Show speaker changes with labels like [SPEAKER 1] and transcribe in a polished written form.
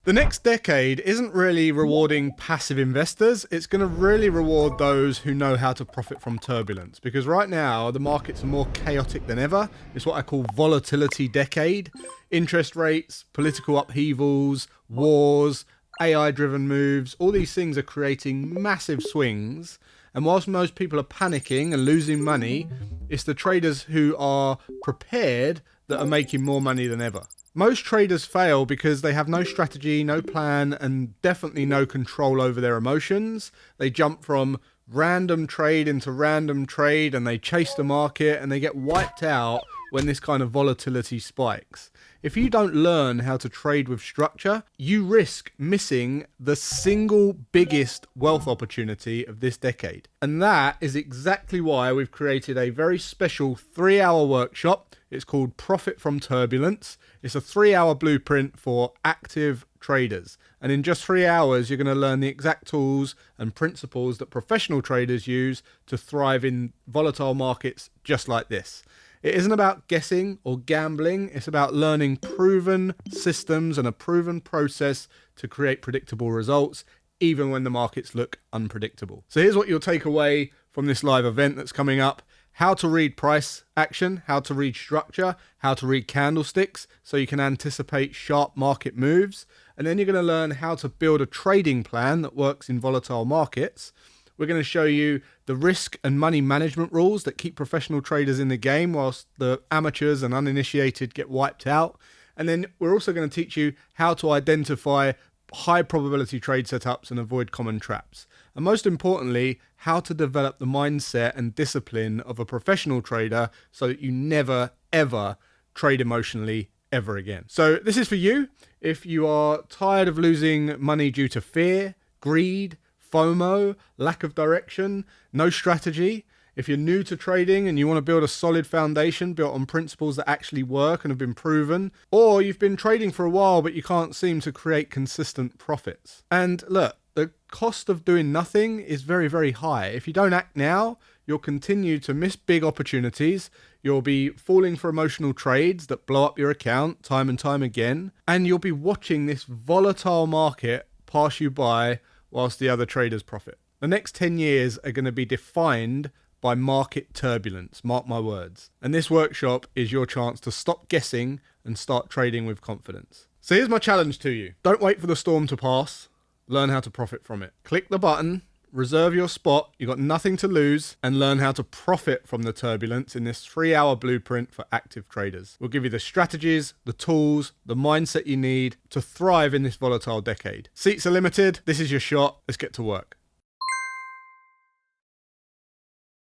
[SPEAKER 1] The next decade isn't really rewarding passive investors. It's going to really reward those who know how to profit from turbulence. Because right now, the markets are more chaotic than ever. It's what I call volatility decade. Interest rates, political upheavals, wars, AI-driven moves, all these things are creating massive swings. And whilst most people are panicking and losing money, it's the traders who are prepared that are making more money than ever. Most traders fail because they have no strategy, no plan, and definitely no control over their emotions. They jump from random trade into random trade and they chase the market and they get wiped out when this kind of volatility spikes. If you don't learn how to trade with structure, you risk missing the single biggest wealth opportunity of this decade. And that is exactly why we've created a very special 3-hour workshop. It's called Profit from Turbulence. It's a 3-hour blueprint for active traders. And in just 3 hours, you're going to learn the exact tools and principles that professional traders use to thrive in volatile markets just like this. It isn't about guessing or gambling. It's about learning proven systems and a proven process to create predictable results, even when the markets look unpredictable. So here's what you'll take away from this live event that's coming up. How to read price action, how to read structure, how to read candlesticks so you can anticipate sharp market moves. And then you're going to learn how to build a trading plan that works in volatile markets. We're going to show you the risk and money management rules that keep professional traders in the game whilst the amateurs and uninitiated get wiped out. And then we're also going to teach you how to identify high probability trade setups and avoid common traps. And most importantly, how to develop the mindset and discipline of a professional trader so that you never, ever trade emotionally ever again. So this is for you. If you are tired of losing money due to fear, greed, FOMO, lack of direction, no strategy. If you're new to trading and you want to build a solid foundation built on principles that actually work and have been proven, or you've been trading for a while but you can't seem to create consistent profits. And look, the cost of doing nothing is very, very high. If you don't act now, you'll continue to miss big opportunities. You'll be falling for emotional trades that blow up your account time and time again. And you'll be watching this volatile market pass you by whilst the other traders profit. The next 10 years are going to be defined by market turbulence, mark my words. And this workshop is your chance to stop guessing and start trading with confidence. So here's my challenge to you. Don't wait for the storm to pass. Learn how to profit from it. Click the button, reserve your spot, you've got nothing to lose, and learn how to profit from the turbulence in this 3-hour blueprint for active traders. We'll give you the strategies, the tools, the mindset you need to thrive in this volatile decade. Seats are limited. This is your shot. Let's get to work.